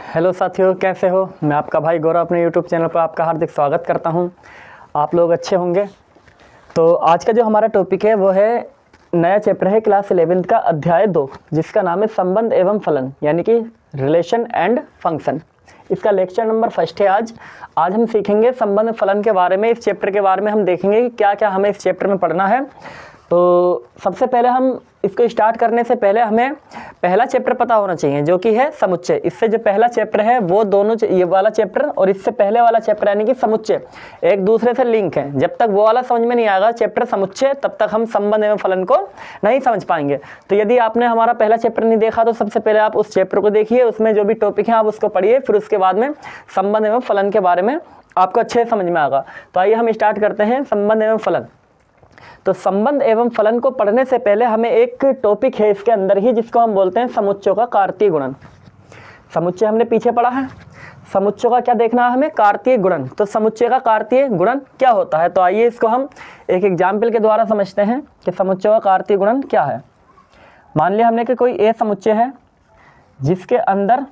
Hello साथियों, कैसे हो। मैं आपका भाई गौरव अपने यूट्यूब चैनल पर आपका हार्दिक स्वागत करता हूं। आप लोग अच्छे होंगे। तो आज का जो हमारा टॉपिक है वो है नया चैप्टर है क्लास 11th का अध्याय 2, जिसका नाम है संबंध एवं फलन, यानी कि रिलेशन एंड फंक्शन। इसका लेक्चर नंबर 1 है। आज हम सीखेंगे संबंध फलन के बारे में। इस चैप्टर के बारे में हम देखेंगे कि क्या क्या हमें इस चैप्टर में पढ़ना है। तो सबसे पहले हम इसको स्टार्ट करने से पहले हमें पहला चैप्टर पता होना चाहिए, जो कि है समुच्चय। इससे जो पहला चैप्टर है वो दोनों, ये वाला चैप्टर और इससे पहले वाला चैप्टर यानी कि समुच्चय, एक दूसरे से लिंक है। जब तक वो वाला समझ में नहीं आएगा चैप्टर समुच्चय, तब तक हम संबंध एवं फलन को नहीं समझ पाएंगे। तो यदि आपने हमारा पहला चैप्टर नहीं देखा तो सबसे पहले आप उस चैप्टर को देखिए, उसमें जो भी टॉपिक है आप उसको पढ़िए, फिर उसके बाद में संबंध एवं फलन के बारे में आपको अच्छे से समझ में आएगा। तो आइए हम स्टार्ट करते हैं संबंध एवं फलन। तो संबंध एवं फलन को पढ़ने से पहले हमें एक टॉपिक है इसके अंदर ही, जिसको हम बोलते हैं समुच्चयों का कार्तीय गुणन। समुच्चय हमने पीछे पढ़ा है। समुच्चयों का क्या देखना है हमें? कार्तीय गुणन। तो समुच्चय का कार्तीय गुणन क्या होता है? तो आइए इसको हम एक एग्जाम्पल के द्वारा समझते हैं कि समुच्चयों का कार्तीय गुणन क्या है। मान लिया हमने कि कोई ए समुच्चय है जिसके अंदर,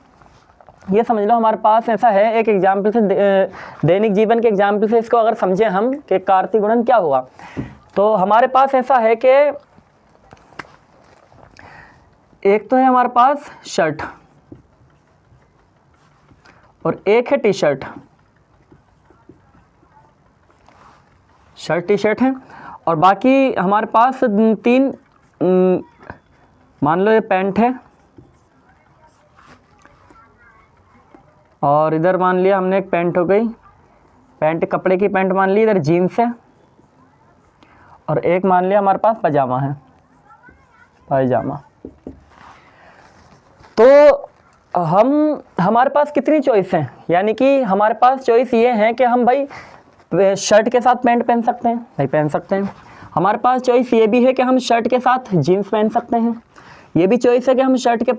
ये समझ लो हमारे पास ऐसा है, एक एग्जाम्पल से दैनिक जीवन के एग्जाम्पल से इसको अगर समझें हम कि कार्तीय गुणन क्या हुआ। तो हमारे पास ऐसा है कि एक तो है हमारे पास शर्ट और एक है T shirt. Shirt T shirt है और बाकी हमारे पास तीन, मान लो ये पैंट है और इधर मान लिया हमने एक पैंट हो गई, पैंट कपड़े की पैंट मान ली, इधर जीन्स है और एक मान लिया हमारे पास पजामा है, पायजामा। तो हमारे पास कितनी चॉइस हैं? यानी कि हमारे पास चॉइस ये है कि हम भाई शर्ट के साथ पैंट पहन सकते हैं, नहीं पहन सकते हैं। हमारे पास चॉइस ये भी है कि हम शर्ट के साथ जीन्स पहन सकते हैं। ये भी चॉइस है कि हम शर्ट के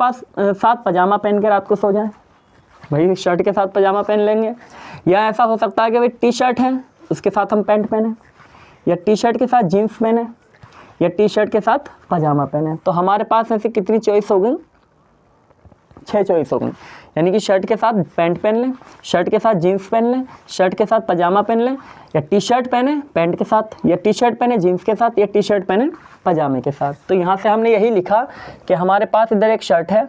साथ पजामा पहन के रात को सो जाएं, भाई शर्ट के साथ पजामा पहन लेंगे। या ऐसा हो सकता है कि भाई टी शर्ट है उसके साथ हम पैंट पहने, या टी शर्ट के साथ जीन्स पहने, या टी शर्ट के साथ पजामा पहने। तो हमारे पास ऐसे कितनी चॉइस हो गई? 6 चॉइस हो गई। यानी कि शर्ट के साथ पैंट पहन लें, शर्ट के साथ जीन्स पहन लें, शर्ट के साथ पजामा पहन लें, या टी शर्ट पहने पैंट के साथ, या टी शर्ट पहने जीन्स के साथ, या टी शर्ट पहने पजामे के साथ। तो यहाँ से हमने यही लिखा कि हमारे पास इधर एक शर्ट है,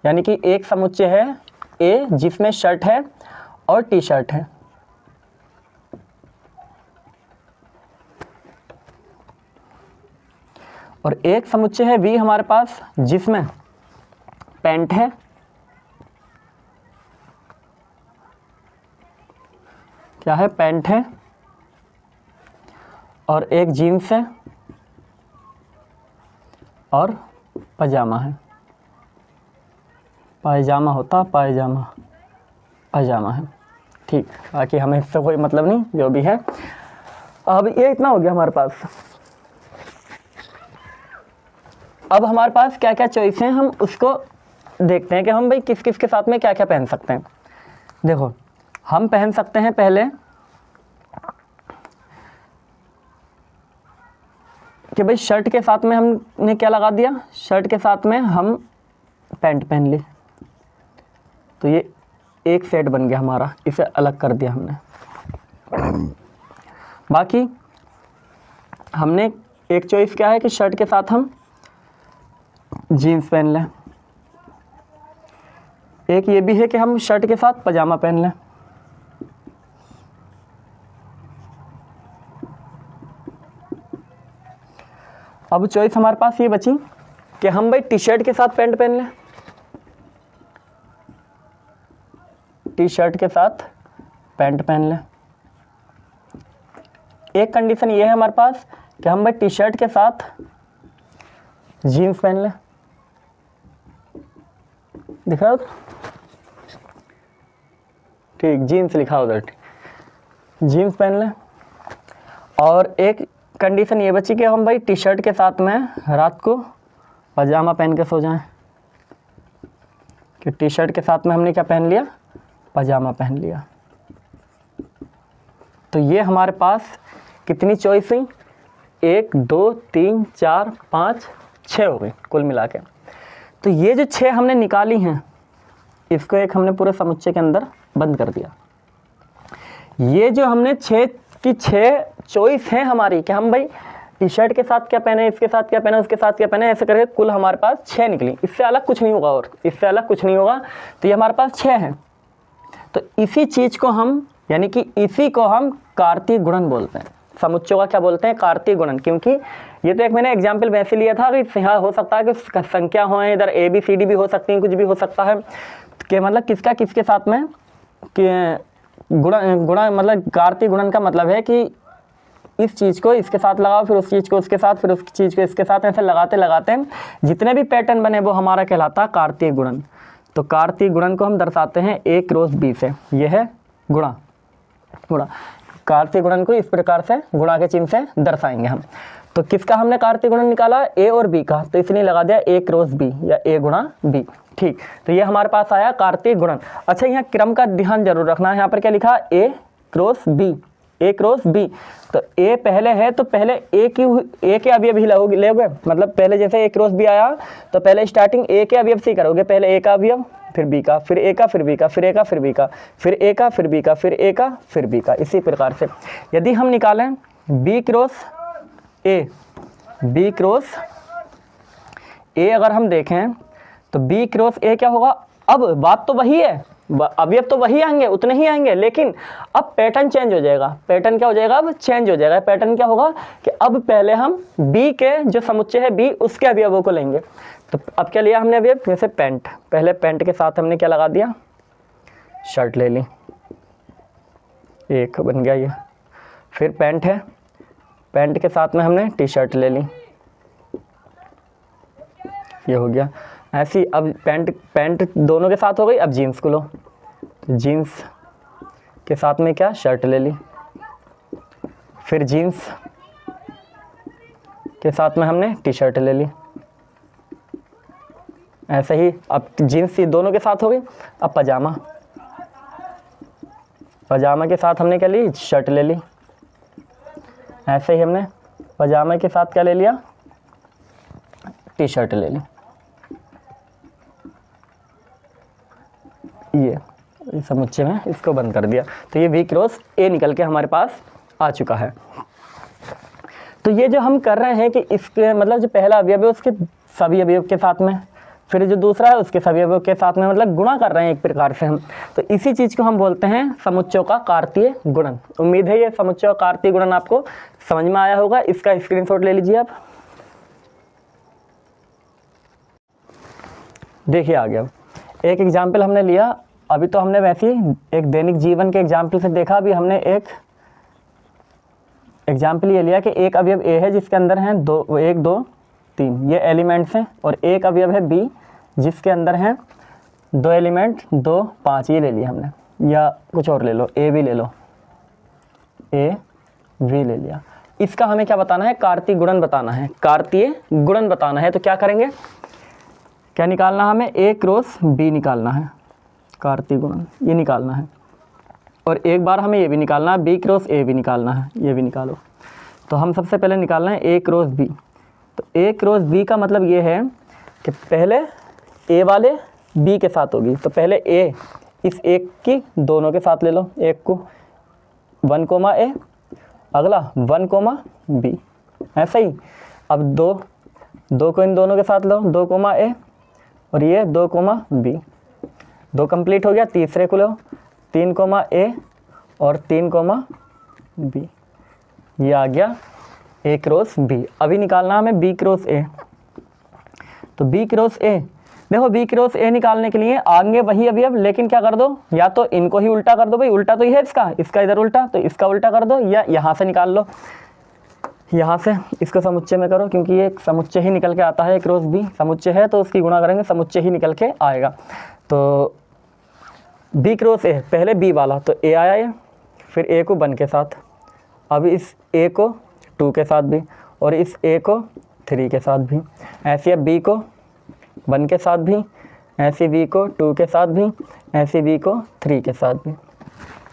यानी कि एक समुच्चय है ए जिसमें शर्ट है और टी शर्ट है। और एक समुच्चय है बी हमारे पास जिसमें पैंट है क्या है? पैंट है और एक जीन्स है और पजामा है, पायजामा होता, पायजामा पजामा है। ठीक, बाकी हमें इससे कोई मतलब नहीं, जो भी है। अब ये इतना हो गया हमारे पास। अब हमारे पास क्या क्या चॉइस हैं, हम उसको देखते हैं कि हम भाई किस किस के साथ में क्या क्या पहन सकते हैं। देखो, हम पहन सकते हैं पहले कि भाई शर्ट के साथ में हमने क्या लगा दिया, शर्ट के साथ में हम पैंट पहन ली, तो ये एक सेट बन गया हमारा, इसे अलग कर दिया हमने। बाकी हमने एक चॉइस क्या है कि शर्ट के साथ हम जीन्स पहन लें। एक ये भी है कि हम शर्ट के साथ पजामा पहन लें। अब चॉइस हमारे पास ये बची कि हम भाई टी शर्ट के साथ पैंट पहन लें, टी शर्ट के साथ पैंट पहन लें। एक कंडीशन ये है हमारे पास कि हम भाई टी शर्ट के साथ जीन्स पहन लें। दिख रहा है? ठीक, जीन्स लिखा उधर, जीन्स पहन लें। और एक कंडीशन ये बची कि हम भाई टी शर्ट के साथ में रात को पजामा पहन के सो जाएं, कि टी शर्ट के साथ में हमने क्या पहन लिया? पजामा पहन लिया। तो ये हमारे पास कितनी चॉइस हुई? 1 2 3 4 5 6 हो गई कुल मिला के। तो ये जो 6 हमने निकाली हैं, इसको एक हमने पूरे समुच्चय के अंदर बंद कर दिया। ये जो हमने 6 की 6 चॉइस है हमारी कि हम भाई टी शर्ट के साथ क्या पहने, इसके साथ क्या पहने, उसके साथ क्या पहने, ऐसे करके कुल हमारे पास 6 निकली। इससे अलग कुछ नहीं होगा और इससे अलग कुछ नहीं होगा। तो ये हमारे पास 6 हैं। तो इसी चीज़ को हम यानी कि इसी को हम कार्तीय गुणन बोलते हैं। समुच्चयों का क्या बोलते हैं? कार्तीय गुणन। क्योंकि ये तो एक मैंने एग्जाम्पल वैसे लिया था कि यहाँ हो सकता है कि संख्या हो, इधर ABCD भी हो सकती है, कुछ भी हो सकता है कि मतलब किसका किसके साथ में कि गुणा मतलब कार्तीय गुणन का मतलब है कि इस चीज़ को इसके साथ लगाओ, फिर उस चीज़ को उसके साथ, फिर उस चीज़ को इसके साथ, ऐसे लगाते लगाते जितने भी पैटर्न बने वो हमारा कहलाता है कार्तीय गुणन। तो कार्तीय गुणन को हम दर्शाते हैं A क्रॉस B से। यह है गुणा। कार्तीय गुणन को इस प्रकार से गुणा के चिन्ह से दर्शाएंगे हम। तो किसका हमने कार्तीय गुणन निकाला? A और B का। तो इसलिए लगा दिया A क्रॉस B या A गुणा B। ठीक, तो ये हमारे पास आया कार्तीय गुणन। अच्छा, यहाँ क्रम का ध्यान जरूर रखना है। यहाँ पर क्या लिखा? A cross B, A cross B। तो A पहले है तो पहले A के अवयव ही लोगे। मतलब पहले जैसे A क्रॉस B आया तो पहले स्टार्टिंग A के अवयव से करोगे। पहले A का अवयव, फिर B का, फिर A का, फिर B का, फिर A का, फिर B का, फिर A का, फिर B का, फिर A का, फिर B का। इसी प्रकार से यदि हम निकालें B cross A, B cross A अगर हम देखें तो B क्रॉस A क्या होगा? अब बात तो वही है, अवयव तो वही आएंगे, उतने ही आएंगे, लेकिन अब पैटर्न चेंज हो जाएगा। पैटर्न क्या हो जाएगा? अब चेंज हो जाएगा। पैटर्न क्या होगा कि अब पहले हम B के जो समुच्चय है B, उसके अवयवों को लेंगे। तो अब क्या लिया हमने अवयव? जैसे पैंट, पहले पैंट के साथ हमने क्या लगा दिया? शर्ट ले ली, एक बन गया ये। फिर पैंट है, पैंट के साथ में हमने टी शर्ट ले ली, ये हो गया। ऐसी अब पैंट दोनों के साथ हो गई। अब जीन्स को लो, तो जीन्स के साथ में क्या? शर्ट ले ली। फिर जीन्स के साथ में हमने टी शर्ट ले ली। ऐसे ही अब जीन्स दोनों के साथ हो गई। अब पजामा, पजामा के साथ हमने क्या ली? शर्ट ले ली। ऐसे ही हमने पजामा के साथ क्या ले लिया? टी शर्ट ले ली। ये समुच्चय में इसको बंद कर दिया। तो ये B क्रॉस A निकल के हमारे पास आ चुका है। तो ये जो हम कर रहे हैं कि इसके मतलब जो पहला अवयव है उसके सभी अवयव के साथ में, फिर जो दूसरा है उसके सभी अवयव के साथ में, मतलब गुणा कर रहे हैं एक प्रकार से हम। तो इसी चीज़ को हम बोलते हैं समुच्चयों का कार्तीय गुणन। उम्मीद है ये समुच्चयों का कार्तीय गुणन आपको समझ में आया होगा। इसका स्क्रीनशॉट ले लीजिए आप। देखिए आ गया एक एग्जाम्पल हमने लिया। अभी तो हमने वैसे ही एक दैनिक जीवन के एग्जाम्पल से देखा। अभी हमने एक एग्जाम्पल ये लिया कि एक अवयव A है जिसके अंदर हैं 1 2 3 ये एलिमेंट्स हैं, और एक अवयव है B जिसके अंदर हैं 2 एलिमेंट 2 5, ये ले लिया हमने। या कुछ और ले लो, A भी ले लो, A V ले लिया। इसका हमें क्या बताना है? कार्तीय गुणन बताना है, कार्तीय गुणन बताना है। तो क्या करेंगे? क्या निकालना हमें? A क्रॉस B निकालना है, कार्तीय गुणन ये निकालना है। और एक बार हमें ये भी निकालना है, B क्रॉस A भी निकालना है, ये भी निकालो। तो हम सबसे पहले निकालना है A क्रॉस B। तो A क्रॉस B का मतलब ये है कि पहले A वाले B के साथ होगी। तो पहले A इस एक की दोनों के साथ ले लो, एक को 1 A, अगला 1 B, ऐसा ही। अब 2 को इन दोनों के साथ लो, 2 A और ये 2 B, 2 कंप्लीट हो गया। तीसरे को लो, 3 A और 3 B, ये आ गया A क्रॉस B। अभी निकालना हमें B क्रॉस A। तो B क्रॉस A, देखो B क्रॉस A निकालने के लिए आगे वही अवयव, लेकिन क्या कर दो? या तो इनको ही उल्टा कर दो, भाई उल्टा तो ये है इसका इधर उल्टा, तो इसका उल्टा कर दो, या यहाँ से निकाल लो, यहाँ से इसको समुच्चय में करो, क्योंकि ये समुच्चय ही निकल के आता है। A क्रॉस B समुच्चय है तो उसकी गुणा करेंगे, समुच्चय ही निकल के आएगा। तो B क्रॉस A, पहले B वाला तो A आया ये, फिर A को 1 के साथ, अब इस A को 2 के साथ भी, और इस A को 3 के साथ भी, ऐसे अब B को 1 के साथ भी, ऐसे B को 2 के साथ भी, ऐसे B को 3 के साथ भी।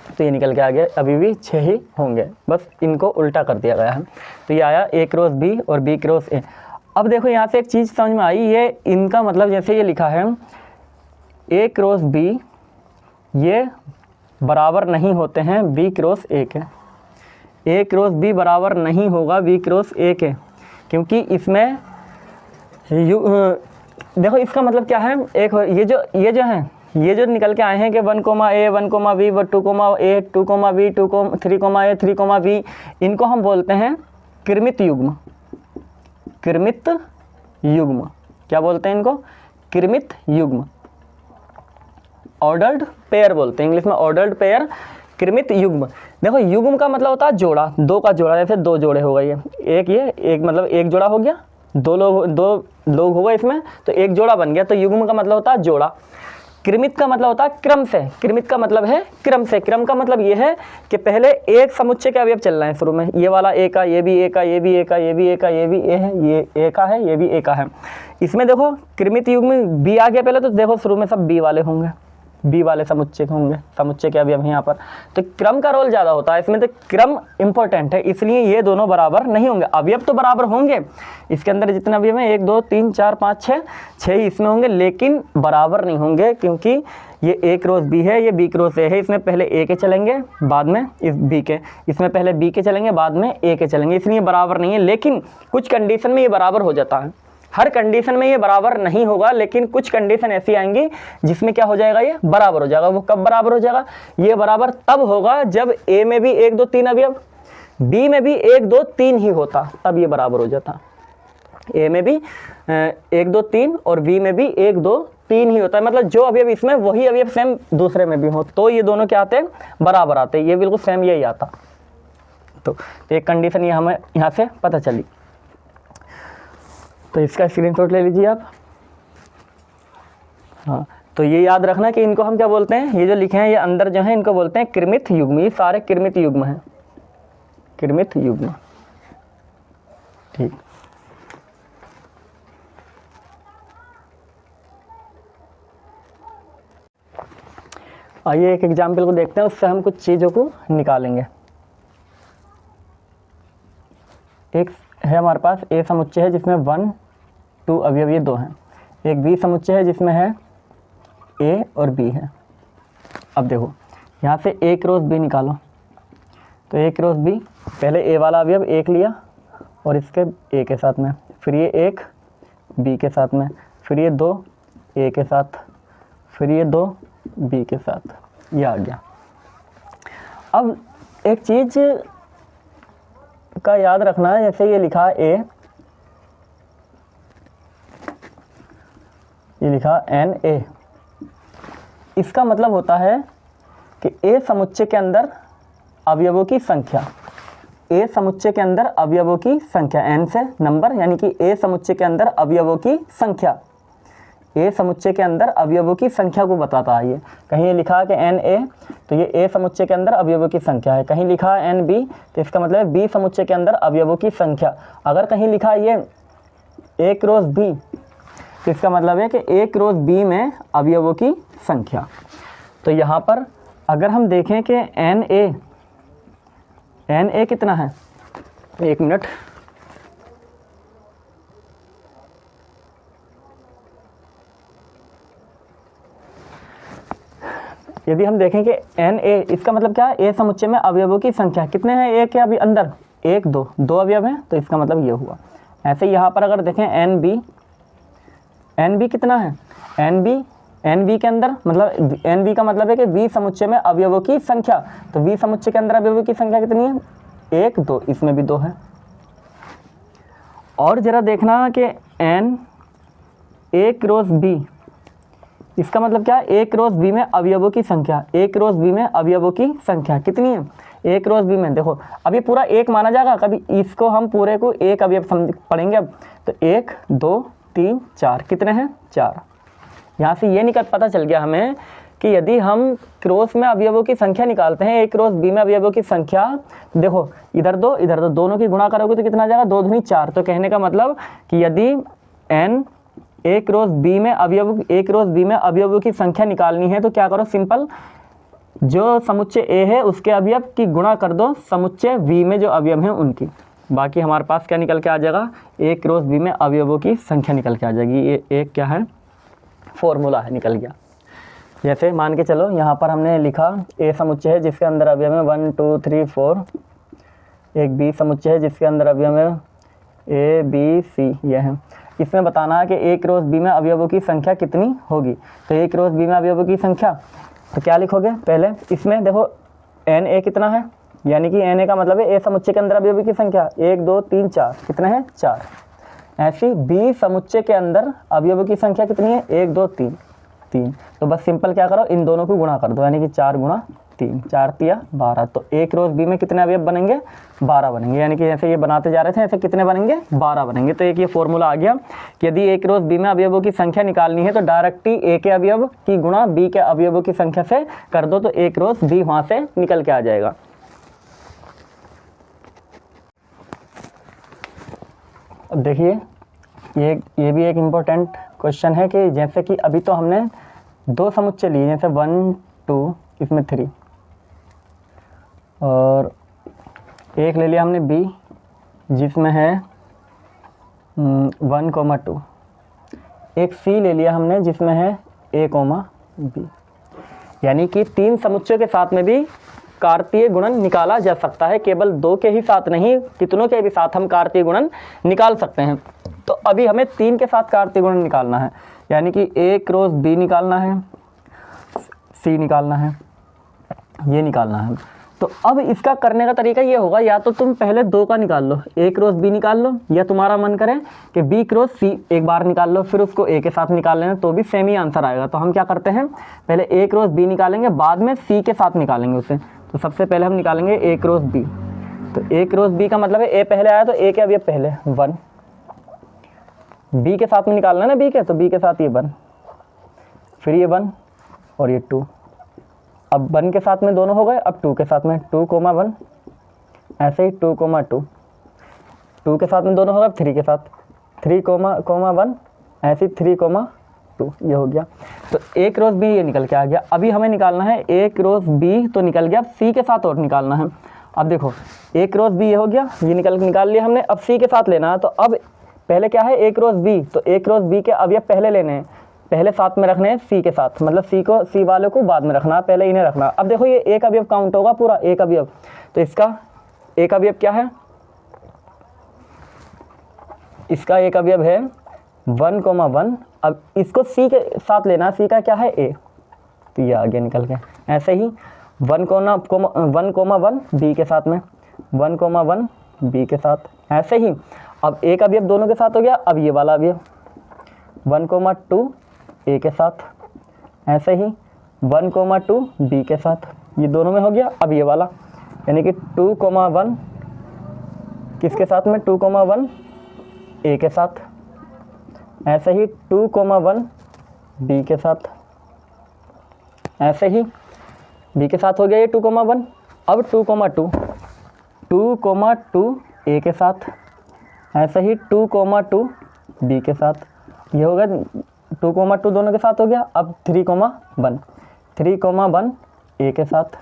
तो ये निकल के आ गया। अभी भी 6 ही होंगे, बस इनको उल्टा कर दिया गया है। तो ये आया A क्रॉस B और B क्रॉस A। अब देखो यहाँ से एक चीज़ समझ में आई, ये इनका मतलब जैसे ये लिखा है ए क्रॉस बी ये बराबर नहीं होते हैं बी क्रॉस ए के। ए क्रॉस बी बराबर नहीं होगा बी क्रॉस ए के, क्योंकि इसमें देखो इसका मतलब क्या है, एक ये जो निकल के आए हैं कि 1 A 1 B 2 A 2 B 3 A 3 B, इनको हम बोलते हैं कृमित युग्म। कृमित युग्म क्या बोलते हैं इनको? कृमित युग्म, ऑर्डर्ड पेयर बोलते हैं इंग्लिश में, ऑर्डर्ड पेयर, कृमित युग्म। देखो युग्म का मतलब होता है जोड़ा, दो का जोड़ा, जैसे दो जोड़े हो गए, ये एक मतलब एक जोड़ा हो गया, दो लोग हो गए इसमें तो एक जोड़ा बन गया, तो युग्म का मतलब होता है जोड़ा। कृमित का मतलब होता है क्रम से, कृमित का मतलब है क्रम से। क्रम का मतलब ये है कि पहले एक समुच्चय के अवयव चल रहे हैं शुरू में, ये वाला ए का, ये भी ए का, ये भी ए का, ये भी ए का, ये भी ए है, ये ए का है, ये भी ए का है। इसमें देखो कृमित युग्म में बी आ गया पहले, तो देखो शुरू में सब बी वाले होंगे, बी वाले समुच्चय होंगे, समुच्चय के अवयव हैं यहाँ पर। तो क्रम का रोल ज़्यादा होता है इसमें, तो क्रम इंपॉर्टेंट है, इसलिए ये दोनों बराबर नहीं होंगे। अवयव तो बराबर होंगे, इसके अंदर जितने अवयव हैं 1 2 3 4 5 6 ही इसमें होंगे, लेकिन बराबर नहीं होंगे, क्योंकि ये ए क्रॉस बी है, ये बी क्रॉस ए है। इसमें पहले ए के चलेंगे बाद में इस बी के, इसमें पहले बी के चलेंगे बाद में ए के चलेंगे, इसलिए बराबर नहीं है। लेकिन कुछ कंडीशन में ये बराबर हो जाता है, हर कंडीशन में ये बराबर नहीं होगा, लेकिन कुछ कंडीशन ऐसी आएंगी जिसमें क्या हो जाएगा, ये बराबर हो जाएगा। वो कब बराबर हो जाएगा? ये बराबर तब होगा जब ए में भी 1 2 3 अवयव, बी में भी 1 2 3 ही होता, तब ये बराबर हो जाता। ए में भी 1 2 3 और बी में भी 1 2 3 ही होता है, मतलब जो अवयव इसमें वही अवयव सेम दूसरे में भी हो, तो ये दोनों क्या आते हैं? बराबर आते हैं, ये बिल्कुल सेम यही आता। तो एक कंडीशन ये हमें यहाँ से पता चली, तो इसका स्क्रीनशॉट ले लीजिए आप। हाँ, तो ये याद रखना कि इनको हम क्या बोलते हैं, ये जो लिखे हैं ये अंदर जो है इनको बोलते हैं कृमित युग्म। ये सारे कृमित युग्म हैं, कृमित युग्म। ठीक, आइए एक एग्जाम्पल को देखते हैं, उससे हम कुछ चीज़ों को निकालेंगे। एक है हमारे पास ए समुच्चय है जिसमें 1 2 अवयव ये 2 हैं। एक बी समुच्चय है जिसमें है ए और बी है। अब देखो यहाँ से ए क्रॉस बी निकालो, तो ए क्रॉस बी, पहले ए वाला अवयव 1 लिया और इसके ए के साथ में, फिर ये 1 बी के साथ में, फिर ये 2 ए के साथ, फिर ये 2 बी के साथ, ये आ गया। अब एक चीज़ का याद रखना है, जैसे ये लिखा ए, ये लिखा एन ए, इसका मतलब होता है कि ए समुच्चय के अंदर अवयवों की संख्या, ए समुच्चय के अंदर अवयवों की संख्या, एन से नंबर, यानी कि ए समुच्चय के अंदर अवयवों की संख्या, ए समुच्चय के अंदर अवयवों की संख्या को बताता है। ये कहीं ये लिखा है कि एन ए, तो ये ए समुच्चय के अंदर अवयवों की संख्या है। कहीं लिखा है एन बी, तो इसका मतलब है बी समुच्चय के अंदर अवयवों की संख्या। अगर कहीं लिखा है ये ए क्रॉस बी, तो इसका मतलब है कि ए क्रॉस बी में अवयवों की संख्या। तो यहाँ पर अगर हम देखें कि एन ए कितना है, 1 मिनट, यदि हम देखें कि एन ए, इसका मतलब क्या है, ए समुच्चय में अवयवों की संख्या कितने हैं, ए के अभी अंदर 1 2 अवयव हैं, तो इसका मतलब ये हुआ। ऐसे यहाँ पर अगर देखें एन बी कितना है, एन बी के अंदर, मतलब एन बी का मतलब है कि बी समुच्चय में अवयवों की संख्या, तो बी समुच्चय के अंदर अवयवों की संख्या कितनी है, 1 2, इसमें भी 2 है। और जरा देखना कि एन ए क्रॉस बी, इसका मतलब क्या है, ए क्रॉस बी में अवयवों की संख्या, ए क्रॉस बी में अवयवों की संख्या कितनी है, ए क्रॉस बी में देखो अब ये पूरा 1 माना जाएगा, कभी इसको हम पूरे को एक अवयव पढ़ेंगे अब, तो 1 2 3 4 कितने हैं, 4। यहाँ से ये पता चल गया हमें कि यदि हम क्रॉस में अवयवों की संख्या निकालते हैं, ए क्रॉस बी में अवयवों की संख्या, देखो इधर 2 इधर 2, दोनों की गुणा करोगे तो कितना आ जाएगा, 2 दूनी 4। तो कहने का मतलब कि यदि एन ए क्रॉस बी में अवयवों की संख्या निकालनी है, तो क्या करो, सिंपल, जो समुच्चय ए है उसके अवयव की गुणा कर दो समुच्चय वी में जो अवयव हैं उनकी, बाकी हमारे पास क्या निकल के आ जाएगा, ए क्रॉस बी में अवयवों की संख्या निकल के आ जाएगी। ये एक क्या है, फॉर्मूला है, निकल गया। जैसे मान के चलो यहाँ पर हमने लिखा ए समुच्चय है जिसके अंदर अवयव है 1 2 3 4, एक बी समुच्चय है जिसके अंदर अवयव है ए बी सी, यह है। इसमें बताना है कि ए क्रॉस बी में अवयवों की संख्या कितनी होगी। तो ए क्रॉस बी में अवयवों की संख्या तो क्या लिखोगे, पहले इसमें देखो एन ए कितना है, यानी कि एन ए का मतलब है ए समुच्चय के अंदर अवयवों की संख्या 1 2 3 4, कितने हैं 4। ऐसी बी समुच्चय के अंदर अवयवों की संख्या कितनी है 1 2 3 3। तो बस सिंपल क्या करो, इन दोनों को गुणा कर दो, यानी कि 4 गुणा 3, 4 तिया 12। तो ए क्रॉस बी में कितने अवयव बनेंगे 12 बनेंगे, यानी कि जैसे ये बनाते जा रहे थे ऐसे कितने बनेंगे 12 बनेंगे। तो एक ये फॉर्मूला आ गया कि यदि ए क्रॉस बी में अवयवों की संख्या निकालनी है तो डायरेक्ट ही ए के अवयव की गुणा बी के अवयवों की संख्या से कर दो, तो ए क्रॉस बी वहाँ से निकल के आ जाएगा। अब देखिए ये भी एक इम्पोर्टेंट क्वेश्चन है कि जैसे कि अभी तो हमने 2 समुच्चय लिए, जैसे 1 2, इसमें 3, और एक ले लिया हमने बी जिसमें है 1 2, एक सी ले लिया हमने जिसमें है ए बी, यानी कि 3 समुच्चयों के साथ में भी कार्तीय गुणन निकाला जा सकता है। केवल 2 के ही साथ नहीं, कितनों के भी साथ हम कार्तीय गुणन निकाल सकते हैं। तो अभी हमें 3 के साथ कार्तीय गुणन निकालना है, यानी कि ए क्रॉस बी निकालना है, सी निकालना है, ये निकालना है। तो अब इसका करने का तरीका ये होगा, या तो तुम पहले 2 का निकाल लो, ए क्रॉस बी निकाल लो, या तुम्हारा मन करे कि बी क्रॉस सी एक बार निकाल लो, फिर उसको ए के साथ निकाल लेना, तो भी सेम ही आंसर आएगा। तो हम क्या करते हैं, पहले ए क्रॉस बी निकालेंगे, बाद में सी के साथ निकालेंगे उसे। तो सबसे पहले हम निकालेंगे ए क्रॉस बी। तो ए क्रॉस बी का मतलब है ए पहले आया तो ए के अवयव पहले 1, बी के साथ में निकालना है ना बी के, तो बी के साथ ये 1, फिर ये 1 और ये 2। अब 1 के साथ में दोनों हो गए, अब 2 के साथ में 2 1, ऐसे ही 2 2, 2 के साथ में दोनों हो गए, 3 के साथ 3 1, ऐसे ही 3 2, ये हो गया। तो ए क्रॉस बी ये निकल के आ गया। अभी हमें निकालना है ए क्रॉस बी, तो निकल गया, सी के साथ और निकालना है। अब देखो ए क्रॉस बी ये हो गया, ये निकाल लिया हमने। अब सी के साथ लेना है, तो अब पहले क्या है ए क्रॉस बी, तो ए क्रॉस बी के अवयव पहले लेने हैं, पहले साथ में रखने हैं सी के साथ, मतलब सी वाले को बाद में रखना, पहले इन्हें रखना। अब देखो ये एक अवयव काउंट होगा पूरा, एक अवयव, तो इसका एक अवयव क्या है, इसका एक अवयव है 1 1। अब इसको सी के साथ लेना, सी का क्या है ए, तो ये आगे निकल के ऐसे ही 1 1 बी के साथ में 1 1 बी के साथ, ऐसे ही। अब एक अवयव दोनों के साथ हो गया, अब ये वाला अवयव 1 2 ए के साथ, ऐसे ही 1 2 बी के साथ, ये दोनों में हो गया। अब ये वाला यानी कि 2 1 किसके साथ में 2 1 ए के साथ, ऐसे ही 2 1 बी के साथ, ऐसे ही बी के साथ हो गया ये 2 1। अब 2 2 ए के साथ, ऐसे ही 2 2 बी के साथ, ये हो गया 2 2 दोनों के साथ हो गया। अब 3 1 ए के साथ,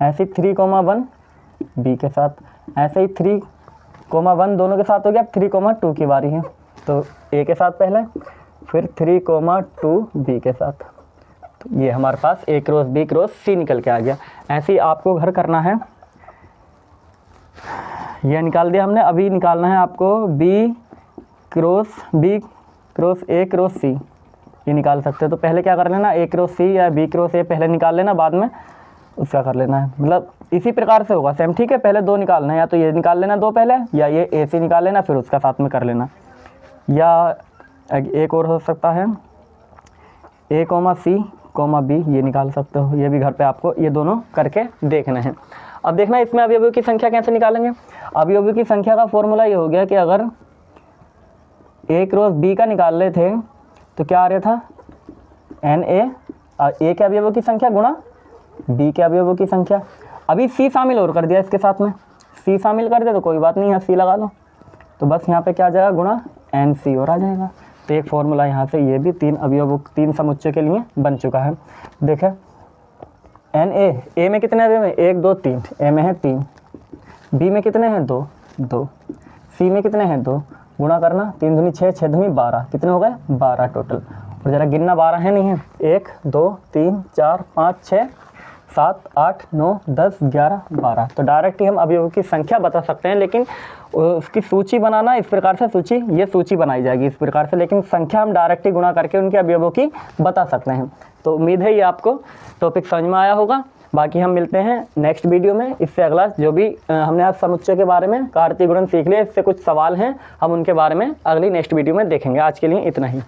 ऐसे 3 1 बी के साथ, ऐसे ही 3 1 दोनों के साथ हो गया। अब 3 2 की बारी है, तो ए के साथ पहले, फिर 3 2 बी के साथ। तो ये हमारे पास ए क्रॉस बी क्रॉस सी निकल के आ गया। ऐसे ही आपको घर करना है, ये निकाल दिया हमने। अभी निकालना है आपको बी क्रॉस ए क्रॉस सी, ये निकाल सकते हैं। तो पहले क्या कर लेना, ए क्रॉस सी या बी क्रॉस ए पहले निकाल लेना, बाद में उसका कर लेना है, मतलब इसी प्रकार से होगा सेम, ठीक है। पहले 2 निकालना है, या तो ये निकाल लेना 2 पहले, या ये ए सी निकाल लेना फिर उसका साथ में कर लेना, या एक और हो सकता है ए सी बी, ये निकाल सकते हो। ये भी घर पे आपको ये दोनों करके देखना है। अब देखना इसमें अवयवों की संख्या कैसे निकालेंगे। अवयवों की संख्या का फॉर्मूला ये हो गया कि अगर ए क्रॉस बी का निकाल रहे थे तो क्या आ रहा था, एन ए के अवयवों की संख्या गुणा बी के अवयवों की संख्या। अभी सी शामिल और कर दिया इसके साथ में, सी शामिल कर दिया तो कोई बात नहीं, यहाँ सी लगा लो, तो बस यहाँ पे क्या आ जाएगा, गुणा एन सी और आ जाएगा। तो एक फॉर्मूला यहाँ से ये भी 3 अवयवों 3 समुच्चय के लिए बन चुका है। देखें एन ए में कितने अवयव हैं, 1 2 3, ए में है 3, बी में कितने हैं 2 2, सी में कितने हैं 2, गुणा करना 3 दूनी 6, 6 दूनी 12, कितने हो गए 12 टोटल। और ज़रा गिनना 12 है नहीं है, 1 2 3 4 5 6 7 8 9 10 11 12। तो डायरेक्ट ही हम अवयवों की संख्या बता सकते हैं, लेकिन उसकी सूची बनाना इस प्रकार से, ये सूची बनाई जाएगी इस प्रकार से, लेकिन संख्या हम डायरेक्ट ही गुणा करके उनके अवयवों की बता सकते हैं। तो उम्मीद है ये आपको टॉपिक समझ में आया होगा। बाकी हम मिलते हैं नेक्स्ट वीडियो में। इससे अगला जो भी हमने आज समुच्चय के बारे में कार्तीय गुणन सीख लिया, इससे कुछ सवाल हैं, हम उनके बारे में अगली नेक्स्ट वीडियो में देखेंगे। आज के लिए इतना ही।